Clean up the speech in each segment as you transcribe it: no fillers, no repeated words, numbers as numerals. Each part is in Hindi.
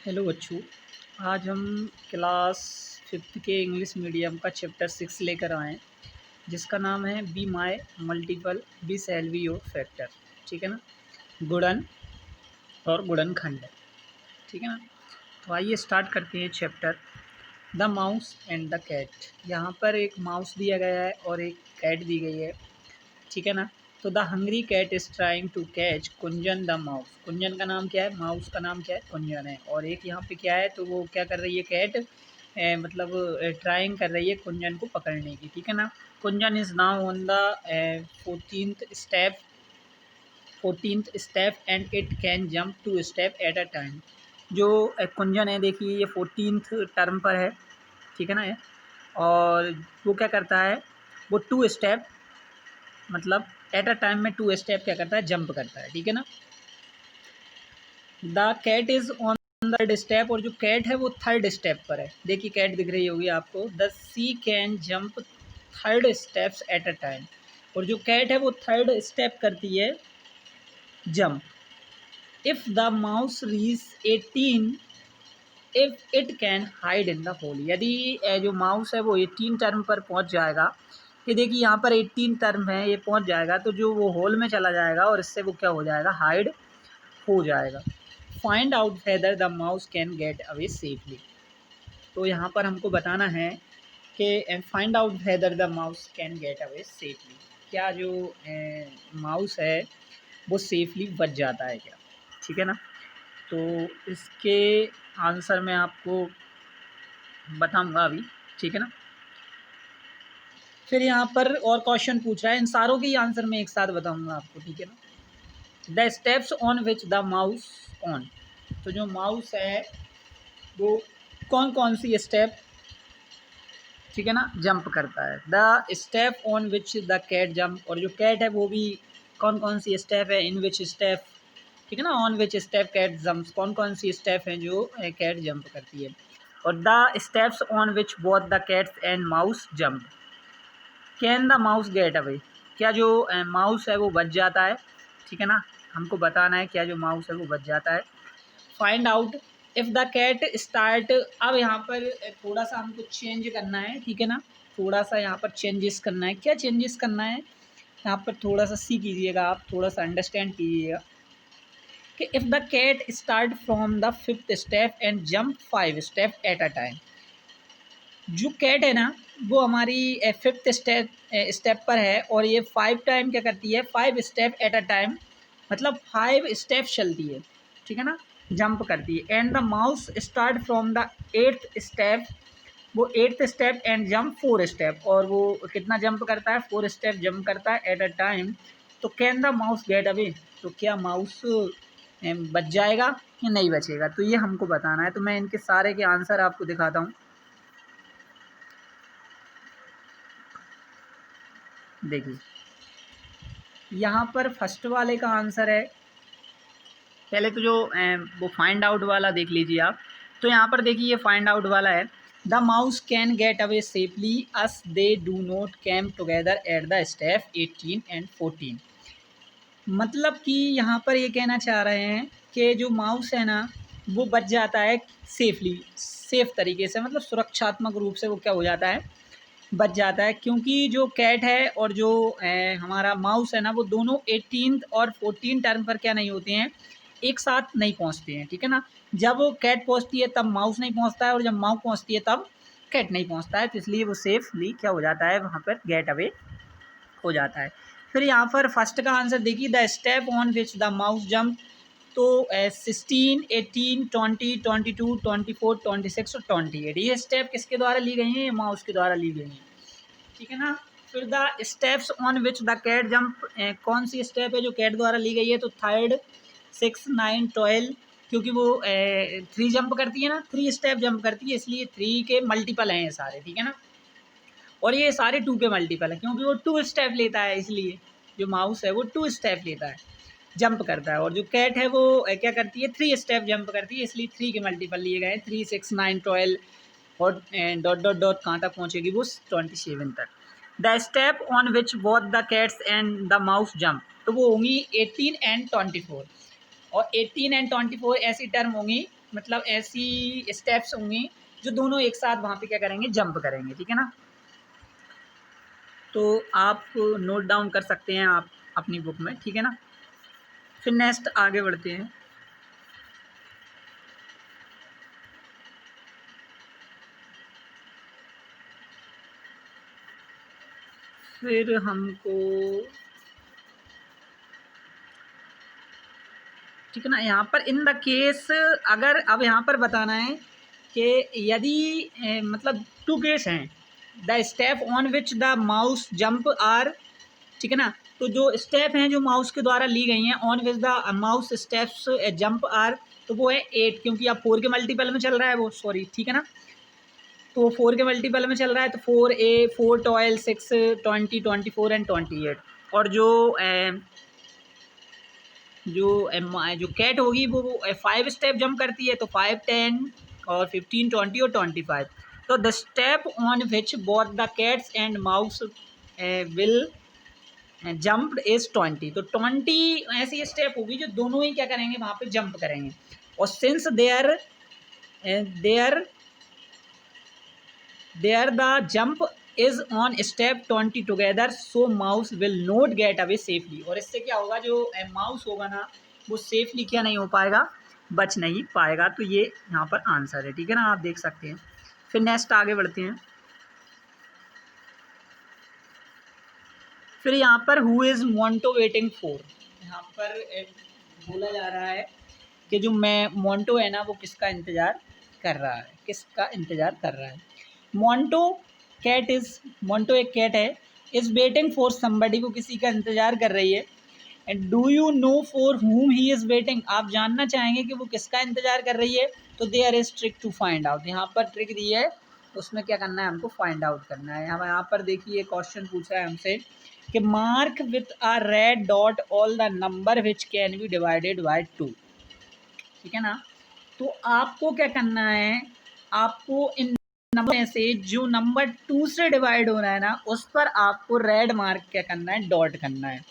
हेलो बच्चों। आज हम क्लास 5th के इंग्लिश मीडियम का चैप्टर 6 लेकर आए हैं, जिसका नाम है be my multiple be shall be your factor. ठीक है ना, गुणन और गुणनखंड। ठीक है ना, तो आइए स्टार्ट करते हैं chapter. The mouse and the cat. यहाँ पर एक माउस दिया गया है और एक कैट दी गई है। ठीक है ना, तो the hungry cat is trying to catch Kunjan the mouse. Kunjan का नाम क्या है, माउस का नाम क्या है, कुंजन है। और एक यहाँ पे क्या है, तो वो क्या कर रही है, कैट मतलब ट्राइंग कर रही है कुंजन को पकड़ने की। ठीक है ना, Kunjan is now on the 14th step and it can jump 2 step at a time. जो कुंजन है, देखिए ये 14th टर्म पर है। ठीक है ना, और वो क्या करता है, वो 2 स्टेप मतलब एट अ टाइम में 2 स्टेप क्या करता है, जंप करता है। ठीक है ना, the cat is on the 3rd step, और जो कैट है वो 3rd स्टेप पर है। देखिए कैट दिख रही होगी आपको। The see can jump 3 steps at a time, और जो कैट है वो 3rd स्टेप करती है jump. If the mouse reach 18, if it can hide in the hole. यदि जो माउस है वो 18 टर्म पर पहुंच जाएगा, ये देखिए यहाँ पर 18 टर्म है, ये पहुंच जाएगा तो जो वो होल में चला जाएगा और इससे वो क्या हो जाएगा, हाइड हो जाएगा। Find out whether the mouse can get away safely. तो यहाँ पर हमको बताना है कि find out whether the mouse can get away safely. क्या जो माउस है वो सेफली बच जाता है क्या। ठीक है ना, तो इसके आंसर मैं आपको बताऊंगा अभी। ठीक है ना, फिर यहाँ पर और क्वेश्चन पूछ रहा है, इन सारों के ही आंसर मैं एक साथ बताऊंगा आपको। ठीक है ना, the steps on which the mouse on. तो जो माउस है वो कौन कौन सी स्टेप, ठीक है ना, जंप करता है। The step on which the cat jump, और जो कैट है वो भी कौन कौन सी स्टेप है, इन विच स्टेप। ठीक है ना, on which step cat jumps, कौन कौन सी स्टेप हैं जो कैट जंप करती है। और the steps on which both the cats and mouse jump. Can the mouse get away. क्या जो माउस है वो बच जाता है। ठीक है ना, हमको बताना है क्या जो माउस है वो बच जाता है। Find out if the cat start. अब यहाँ पर थोड़ा सा हमको चेंज करना है। ठीक है ना, थोड़ा सा यहाँ पर चेंजेस करना है। क्या चेंजेस करना है, यहाँ पर थोड़ा सा सी कीजिएगा, आप थोड़ा सा अंडरस्टैंड कीजिएगा कि if the cat start from the 5th step and jump 5 step at a time. जो कैट है ना वो हमारी 5th स्टेप पर है, और ये 5 टाइम क्या करती है, 5 स्टेप एट अ टाइम, मतलब 5 स्टेप चलती है। ठीक है ना, जंप करती है। And the mouse start from the 8th step, वो 8th step and jump 4 step, और वो कितना जंप करता है, 4 स्टेप जंप करता है एट अ टाइम। तो can the mouse get away. तो क्या माउस बच जाएगा या नहीं बचेगा, तो ये हमको बताना है। तो मैं इनके सारे के आंसर आपको दिखाता हूँ। देखिए यहाँ पर फर्स्ट वाले का आंसर है, पहले तो जो वो फाइंड आउट वाला देख लीजिए आप। तो यहाँ पर देखिए ये फाइंड आउट वाला है। The mouse can get away safely as they do not came together at the step 18 and 14। मतलब कि यहाँ पर ये कहना चाह रहे हैं कि जो माउस है ना वो बच जाता है सेफली, सेफ तरीके से, मतलब सुरक्षात्मक रूप से वो क्या हो जाता है, बच जाता है। क्योंकि जो कैट है और जो हमारा माउस है ना वो दोनों 18th और 14 टर्म पर क्या नहीं होते हैं, एक साथ नहीं पहुंचते हैं। ठीक है ना, जब वो कैट पहुंचती है तब माउस नहीं पहुंचता है, और जब माउस पहुंचती है तब कैट नहीं पहुंचता है। तो इसलिए वो सेफली क्या हो जाता है, वहाँ पर गेट अवे हो जाता है। फिर यहाँ पर फर्स्ट का आंसर देखिए, the step on which the mouse jump. तो 16, 18, 20, 22, 24, 26 और 28, ये स्टेप किसके द्वारा ली गई हैं, ये माउस के द्वारा ली गई हैं। ठीक है ना, फिर the steps on which the cat jump, कौन सी स्टेप है जो कैट द्वारा ली गई है, तो 3rd, 6, 9, 12, क्योंकि वो 3 जंप करती है ना, 3 स्टेप जंप करती है, इसलिए 3 के मल्टीपल हैं ये सारे। ठीक है ना, और ये सारे 2 के मल्टीपल है, क्योंकि वो 2 स्टेप लेता है, इसलिए जो माउस है वो 2 स्टेप लेता है, जंप करता है। और जो कैट है वो क्या करती है, 3 स्टेप जंप करती है, इसलिए 3 के मल्टीपल लिए गए, 3, 6, 9, 12, और डॉट डॉट डॉट कहाँ तक पहुँचेगी, वो 27 तक। The step on which both the cats and the mouse jump, तो वो होंगी 18 एंड 24, और 18 एंड 24 ऐसी टर्म होंगी मतलब ऐसी स्टेप्स होंगी जो दोनों एक साथ वहाँ पे क्या करेंगे, जंप करेंगे, ठीक है ना। तो आप नोट डाउन कर सकते हैं आप अपनी बुक में, ठीक है ना। फिर नेक्स्ट आगे बढ़ते हैं। फिर हमको, ठीक है ना, यहाँ पर इन द केस, अगर अब यहाँ पर बताना है कि यदि मतलब टू केस हैं, the step on which the mouse jump are, ठीक है ना। तो जो स्टेप हैं जो माउस के द्वारा ली गई हैं, on which the mouse steps jump are, तो वो है 8, क्योंकि अब 4 के मल्टीपल में चल रहा है वो, सॉरी, ठीक है ना। तो 4 के मल्टीपल में चल रहा है, तो 4a 4 12 6 20 24 एंड 28। और जो कैट होगी वो 5 स्टेप जंप करती है, तो 5 10 और 15 20 और 25। तो the step on which both the cats and mouse will jump is 20। तो 20 ऐसी स्टेप होगी जो दोनों ही क्या करेंगे, वहाँ पे जंप करेंगे। और since there the jump is on step 20 together, so mouse will not get away safely. और इससे क्या होगा, जो माउस होगा ना वो सेफली क्या नहीं हो पाएगा, बच नहीं पाएगा। तो ये यहाँ पर आंसर है, ठीक है ना, आप देख सकते हैं। फिर नेक्स्ट आगे बढ़ते हैं। फिर यहाँ पर who is Monte waiting for, यहाँ पर बोला जा रहा है कि जो मोंटो है ना वो किसका इंतज़ार कर रहा है, किसका इंतज़ार कर रहा है। मोंटो एक कैट है, इज़ वेटिंग फॉर समबडी, को किसी का इंतज़ार कर रही है। And do you know for हुम ही इज़ वेटिंग, आप जानना चाहेंगे कि वो किसका इंतज़ार कर रही है। तो there is trick to find out, यहाँ पर ट्रिक दी है, उसमें क्या करना है, हमको फाइंड आउट करना है। यहाँ पर देखिए क्वेश्चन पूछा है हमसे कि mark with a red dot all the number which can be divided bye 2, ठीक है ना। तो आपको क्या करना है, आपको इन नंबर में से जो नंबर 2 से डिवाइड हो रहा है ना, उस पर आपको रेड मार्क क्या करना है, डॉट करना है,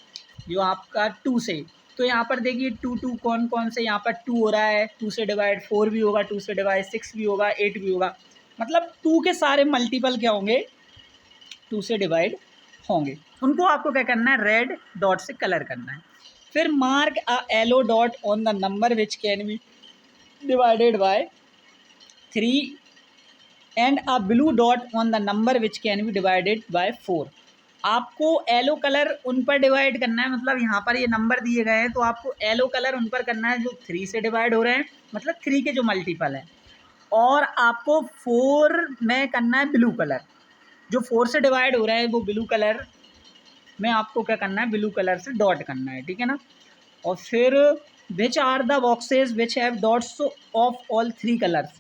जो आपका 2 से। तो यहाँ पर देखिए 2 2 कौन कौन से, यहाँ पर 2 हो रहा है, 2 से डिवाइड 4 भी होगा, 2 से डिवाइड 6 भी होगा, 8 भी होगा। मतलब 2 के सारे मल्टीपल क्या होंगे, 2 से डिवाइड होंगे। उनको आपको क्या करना है, रेड डॉट से कलर करना है। फिर mark a yellow dot on the number which can be divided by 3 and a blue dot on the number which can be divided bye 4। आपको येलो कलर उन पर डिवाइड करना है, मतलब यहाँ पर ये नंबर दिए गए हैं तो आपको येलो कलर उन पर करना है जो 3 से डिवाइड हो रहे हैं, मतलब 3 के जो मल्टीपल हैं। और आपको 4 में करना है ब्लू कलर, जो 4 से डिवाइड हो रहे हैं वो ब्लू कलर में आपको क्या करना है, ब्लू कलर से डॉट करना है, ठीक है ना। और फिर which are the boxes which have dots of all 3 colours,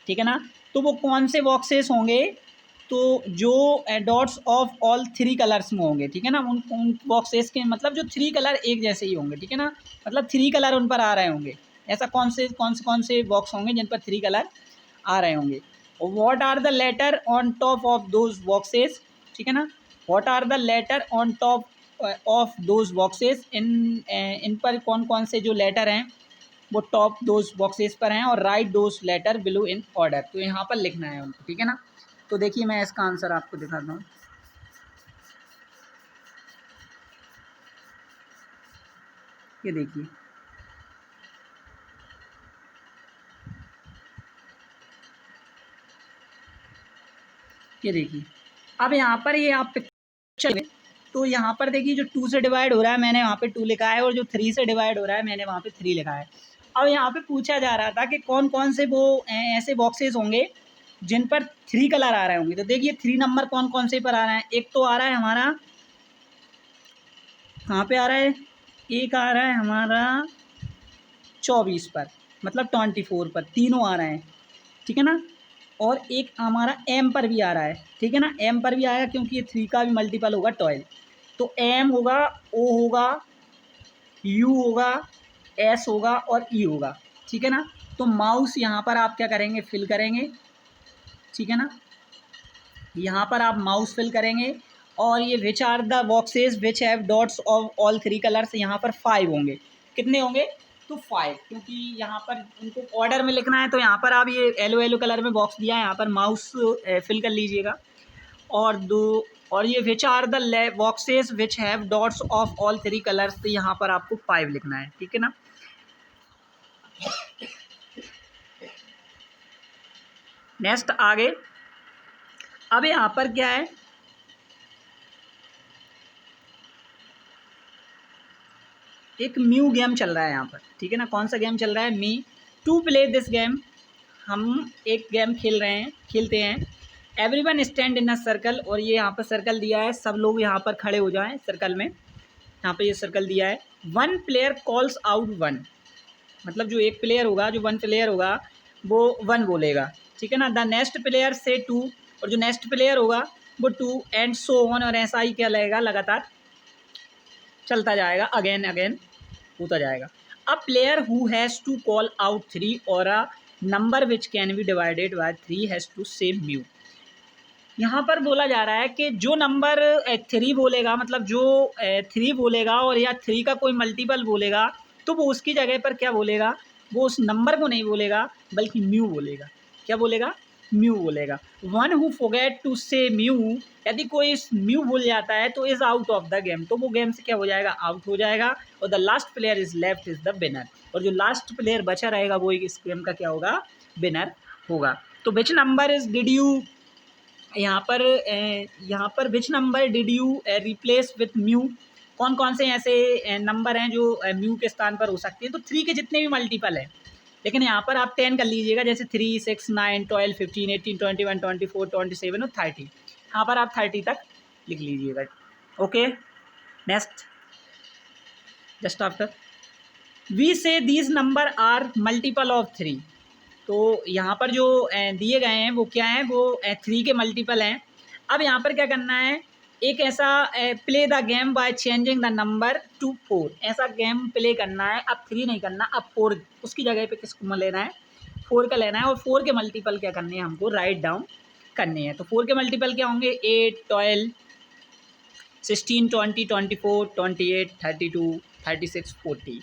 ठीक है ना। तो वो कौन से बॉक्सेस होंगे, तो जो डॉट्स ऑफ ऑल 3 कलर्स में होंगे, ठीक है ना। उन बॉक्सेस के मतलब जो 3 कलर एक जैसे ही होंगे, ठीक है ना, मतलब 3 कलर उन पर आ रहे होंगे। ऐसा कौन से बॉक्स होंगे जिन पर 3 कलर आ रहे होंगे। What are the letter on top of those boxes, ठीक है ना। What are the letter on top of those boxes, इन पर कौन कौन से जो लेटर हैं वो टॉप दोज बॉक्सेस पर हैं। और write those letter below in order, तो यहाँ पर लिखना है उनको, ठीक है ना। तो देखिए मैं इसका आंसर आपको दिखाता हूँ। ये देखिए, ये देखिए, अब यहाँ पर ये आप पिक्चर में, तो यहाँ पर देखिए जो 2 से डिवाइड हो रहा है मैंने वहाँ पे 2 लिखा है, और जो 3 से डिवाइड हो रहा है मैंने वहाँ पे 3 लिखा है। अब यहाँ पे पूछा जा रहा था कि कौन कौन से वो ऐसे बॉक्सेस होंगे जिन पर 3 कलर आ रहे होंगे। तो देखिए 3 नंबर कौन कौन से पर आ रहे हैं, एक तो आ रहा है हमारा, कहाँ पे आ रहा है, एक आ रहा है हमारा 24 पर, मतलब 24 पर, तीनों आ रहे हैं, ठीक है ना। और एक हमारा एम पर भी आ रहा है, ठीक है ना, एम पर भी आया क्योंकि ये 3 का भी मल्टीपल होगा 12। तो एम होगा, ओ होगा, यू होगा, एस होगा और ई होगा, ठीक है ना। तो माउस यहाँ पर आप क्या करेंगे, फिल करेंगे, ठीक है ना। यहाँ पर आप माउस फिल करेंगे। और ये which are the boxes which have dots of all 3 colours, यहाँ पर 5 होंगे। कितने होंगे, तो 5, क्योंकि यहाँ पर उनको ऑर्डर में लिखना है। तो यहाँ पर आप ये येलो कलर में बॉक्स दिया है, यहाँ पर माउस फिल कर लीजिएगा। और ये which are the boxes which have dots of all 3 colours, तो यहाँ पर आपको 5 लिखना है, ठीक है ना। नेक्स्ट आगे, अब यहाँ पर क्या है, एक म्यू गेम चल रहा है यहाँ पर, ठीक है ना। कौन सा गेम चल रहा है? Me to play this game, हम एक गेम खेलते हैं। Everyone stand in a circle, और ये यहाँ पर सर्कल दिया है, सब लोग यहाँ पर खड़े हो जाएं सर्कल में। यहाँ पे ये सर्कल दिया है। One player calls out one, मतलब जो एक प्लेयर होगा, जो वन प्लेयर होगा वो 1 बोलेगा, ठीक है ना। द नेक्स्ट प्लेयर से 2, और जो नेक्स्ट प्लेयर होगा वो 2, एंड सो ऑन, और ऐसा ही क्या लगेगा, लगातार चलता जाएगा, अगेन होता जाएगा। A player who has to call out 3 और a number which can be divided by 3 has to say mew. यहाँ पर बोला जा रहा है कि जो नंबर 3 बोलेगा, मतलब जो 3 बोलेगा और या 3 का कोई मल्टीपल बोलेगा, तो वो उसकी जगह पर क्या बोलेगा, वो उस नंबर को नहीं बोलेगा बल्कि म्यू बोलेगा। क्या बोलेगा? म्यू बोलेगा। One who forget to say mu, यदि कोई इस म्यू भूल जाता है तो is out of the game, तो वो गेम से क्या हो जाएगा, आउट हो जाएगा। और the last player is left is the winner, और जो लास्ट प्लेयर बचा रहेगा वो इस गेम का क्या होगा, विनर होगा। तो which number is did you, यहाँ पर which number did you replace with mu, कौन कौन से ऐसे नंबर हैं जो म्यू के स्थान पर हो सकते हैं। तो 3 के जितने भी मल्टीपल हैं, लेकिन यहाँ पर आप 10 कर लीजिएगा, जैसे 3, 6, 9, 12, 15, 18, 21, 24, 27 और 30। यहाँ पर आप 30 तक लिख लीजिएगा। Okay, next, just after we say these number are multiple of 3। तो यहाँ पर जो दिए गए हैं वो क्या है, वो 3 के मल्टीपल हैं। अब यहाँ पर क्या करना है, एक ऐसा play the game by changing the number two 4, ऐसा गेम प्ले करना है। अब 3 नहीं करना, अब 4, उसकी जगह पे किसको लेना है, 4 का लेना है। और 4 के मल्टीपल क्या करने हैं, हमको राइट डाउन करने हैं। तो 4 के मल्टीपल क्या होंगे, 8, 12, 16, 20, 24, 28, 32, 36, 40।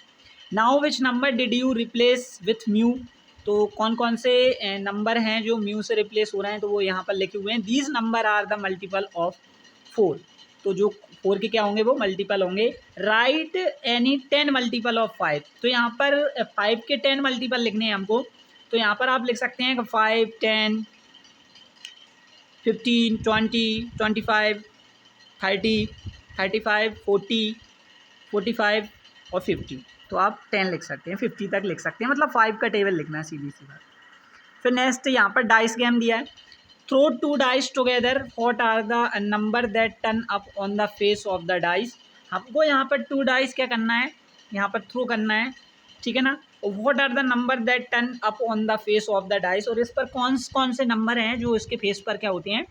Now which number did you replace with mu, तो कौन कौन से नंबर हैं जो म्यू से रिप्लेस हो रहे हैं, तो वो यहाँ पर लिखे हुए हैं। These number are the multiple of 4, तो जो 4 के क्या होंगे, वो मल्टीपल होंगे। राइट एनी 10 मल्टीपल ऑफ 5, तो यहाँ पर 5 के 10 मल्टीपल लिखने हैं हमको। तो यहाँ पर आप लिख सकते हैं 5, 10, 15, 20, 25, 30, 35, 40, 45 और 50। तो आप 10 लिख सकते हैं, 50 तक लिख सकते हैं, मतलब 5 का टेबल लिखना है, सीधी सी बात। फिर नेक्स्ट यहाँ पर डाइस गेम दिया है। Throw 2 dice together, what are the number that turn up on the face of the dice. हमको यहाँ पर 2 डाइस क्या करना है, यहाँ पर थ्रो करना है, ठीक है ना। What are the number that turn up on the face of the dice, और इस पर कौन कौन से नंबर हैं जो इसके फेस पर क्या होते हैं,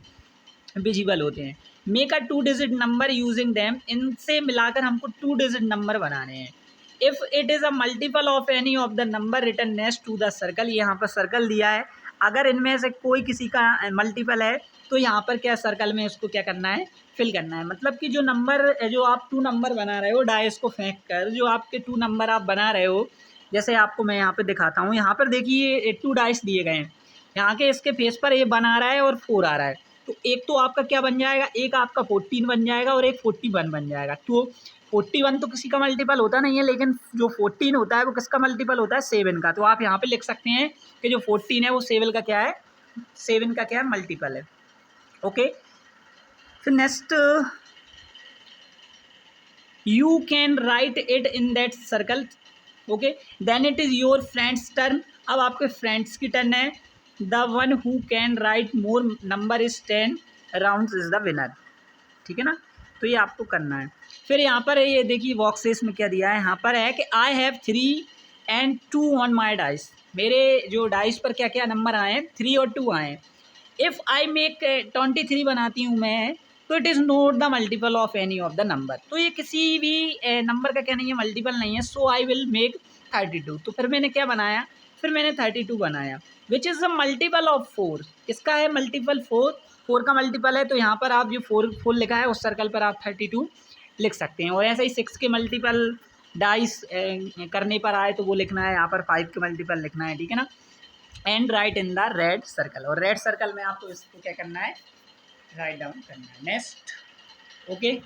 विजिबल होते हैं। Make a 2 digit number using them, इनसे मिलाकर हमको 2 डिजिट नंबर बनाने हैं। If it is a multiple of any of the number written next to the circle, यहाँ पर सर्कल दिया है, अगर इनमें से कोई किसी का मल्टीपल है तो यहाँ पर क्या सर्कल में उसको क्या करना है, फिल करना है। मतलब कि जो नंबर, जो आप 2 नंबर बना रहे हो डाइस को फेंक कर, जो आपके 2 नंबर आप बना रहे हो, जैसे आपको मैं यहाँ पर दिखाता हूँ। यहाँ पर देखिए 2 डाइस दिए गए हैं, यहाँ के इसके फेस पर ये बना रहा है और 4 आ रहा है। तो एक तो आपका क्या बन जाएगा, एक आपका 14 बन जाएगा और एक 41 बन जाएगा। तो 41 तो किसी का मल्टीपल होता नहीं है, लेकिन जो 14 होता है वो किसका मल्टीपल होता है, 7 का। तो आप यहाँ पे लिख सकते हैं कि जो 14 है वो 7 का क्या है, 7 का क्या है, मल्टीपल है। ओके, फिर next, you can write it in that circle. Okay, then it is your friends turn. अब आपके फ्रेंड्स की टर्न है। The one who can write more number is 10 rounds is the winner, ठीक है ना। तो ये आपको करना है। फिर यहाँ पर है, ये देखिए बॉक्सेस में क्या दिया है, यहाँ पर है कि I have 3 and 2 on my dice, मेरे जो डाइस पर क्या क्या नंबर आए हैं, 3 और 2 आए हैं। इफ़ आई मेक 23 बनाती हूँ मैं, तो it is not the multiple of any of the number, तो ये किसी भी नंबर का क्या नहीं है, मल्टीपल नहीं है। सो आई विल मेक 32, तो फिर मैंने क्या बनाया, फिर मैंने 32 बनाया। विच इज़ द मल्टीपल ऑफ 4, किसका है मल्टीपल, 4 का मल्टीपल है। तो यहाँ पर आप जो 4 लिखा है उस सर्कल पर आप 32 लिख सकते हैं। और ऐसे ही 6 के मल्टीपल डाइस करने पर आए तो वो लिखना है, यहाँ पर 5 के मल्टीपल लिखना है, ठीक है ना। And right in the red circle, और रेड सर्कल में आपको इसको क्या करना है, राइट डाउन करना है। Next, okay.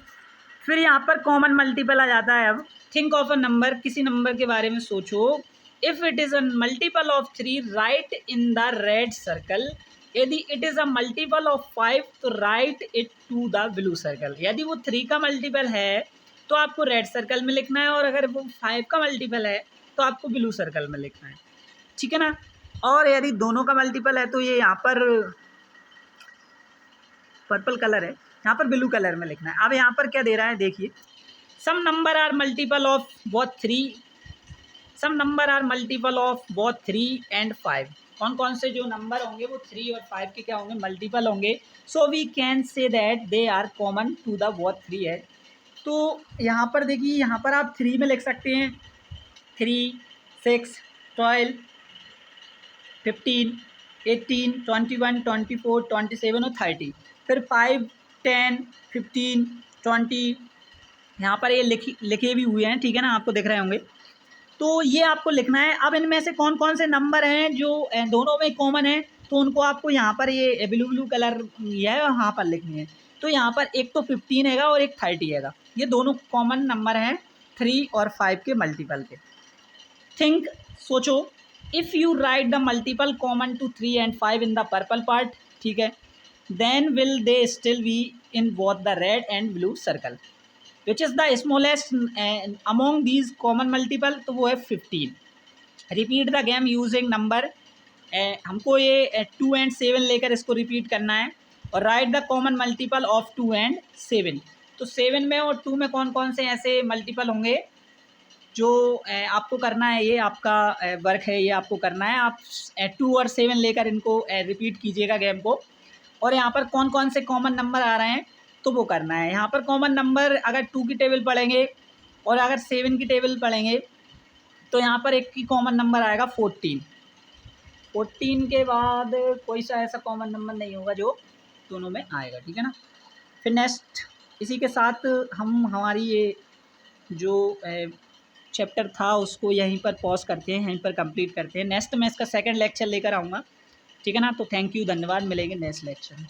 फिर यहाँ पर कॉमन मल्टीपल आ जाता है। अब थिंक ऑफ अ नंबर, किसी नंबर के बारे में सोचो। If it is a multiple of 3 right in the red circle, यदि it is a multiple of 5 तो write it to the blue circle. यदि वो 3 का मल्टीपल है तो आपको रेड सर्कल में लिखना है, और अगर वो 5 का मल्टीपल है तो आपको ब्लू सर्कल में लिखना है, ठीक है ना। और यदि दोनों का मल्टीपल है तो ये यहाँ पर पर्पल कलर है, यहाँ पर ब्लू कलर में लिखना है। अब यहाँ पर क्या दे रहा है देखिए, some number are multiple of both 3, some number are multiple of both 3 and 5। कौन कौन से जो नंबर होंगे वो 3 और 5 के क्या होंगे, मल्टीपल होंगे। So we can say that they are common to the both 3 है। तो यहाँ पर देखिए, यहाँ पर आप 3 में लिख सकते हैं 3, 6, 12, 15, 18, 21, 24, 27 और 30। फिर 5, 10, 15, 20 यहाँ पर ये लिखे भी हुए हैं, ठीक है ना, आपको दिख रहे होंगे। तो ये आपको लिखना है। अब इनमें से कौन कौन से नंबर हैं जो दोनों में कॉमन है, तो उनको आपको यहाँ पर ये ब्लू कलर ये है वहाँ पर लिखनी है। तो यहाँ पर एक तो 15 हैगा और एक 30 हैगा, ये दोनों कॉमन नंबर हैं 3 और 5 के मल्टीपल के। थिंक, सोचो, if you write the multiple common to 3 and 5 in the purple part, ठीक है, then will they still be in both the red and blue circle. Which is the smallest among these common multiple, तो वो है 15। Repeat the game using number, हमको ये 2 एंड 7 लेकर इसको रिपीट करना है। और right the common multiple of 2 and 7। तो 7 में और 2 में कौन कौन से ऐसे मल्टीपल होंगे जो आपको करना है, ये आपका वर्क है, ये आपको करना है। आप 2 और 7 लेकर इनको रिपीट कीजिएगा गेम को। और यहाँ पर कौन कौन से कॉमन नंबर आ रहे हैं तो वो करना है। यहाँ पर कॉमन नंबर अगर 2 की टेबल पढ़ेंगे और अगर 7 की टेबल पढ़ेंगे तो यहाँ पर एक की कॉमन नंबर आएगा 14। 14 के बाद कोई सा ऐसा कॉमन नंबर नहीं होगा जो दोनों में आएगा, ठीक है ना। फिर नेक्स्ट, इसी के साथ हम हमारी ये जो चैप्टर था उसको यहीं पर पॉज करते हैं, यहीं पर कंप्लीट करते हैं। नेक्स्ट मैं इसका सेकंड लेक्चर लेकर आऊँगा, ठीक है ना। तो थैंक यू, धन्यवाद, मिलेंगे नेक्स्ट लेक्चर में।